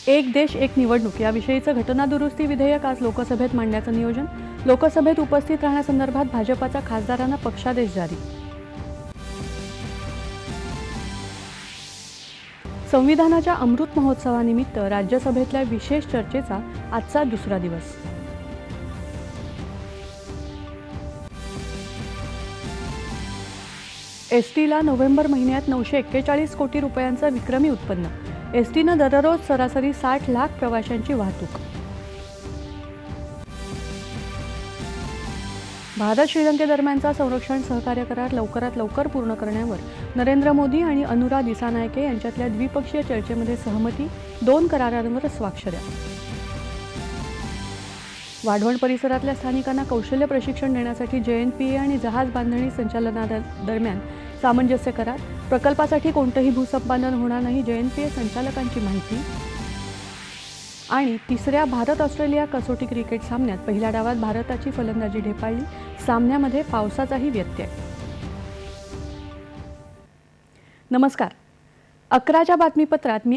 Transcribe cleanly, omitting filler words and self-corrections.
एक देश एक निवडणूक याविषयीचं घटनादुरुस्ती विधेयक आज लोकसभेत मांडण्याचं नियोजन. लोकसभेत उपस्थित राहण्यासंदर्भात भाजपाच्या खासदारांना पक्षादेश जारी. संविधानाच्या अमृत महोत्सवानिमित्त राज्यसभेतल्या विशेष चर्चेचा आजचा दुसरा दिवस. एसटीला नोव्हेंबर महिन्यात 941 कोटी रुपयांचं विक्रमी उत्पन्न. एसटीनं दररोज सरासरी 60 लाख प्रवाशांची वाहतूक. भारत श्रीलंकेदरम्यानचा संरक्षण सहकार्य करार लवकरात लवकर पूर्ण करण्यावर नरेंद्र मोदी आणि अनुरा दिसानायके यांच्यातल्या द्विपक्षीय चर्चेमध्ये सहमती. 2 करारांवर स्वाक्षऱ्या. वाढवण परिसरातल्या स्थानिकांना कौशल्य प्रशिक्षण देण्यासाठी JNPA आणि जहाज बांधणी संचालनादरम्यान सामंजस्य करार. प्रकल्पासाठी कोणतंही भूसंपादन होणार नाही, JNPA संचालकांची माहिती. आणि तिसऱ्या भारत-ऑस्ट्रेलिया कसोटी क्रिकेट सामन्यात पहिल्या डावात भारताची फलंदाजी ढेपाळली. सामन्यामध्ये पावसाचाही व्यत्यय. नमस्कार. 11च्या बातमीपत्रात मी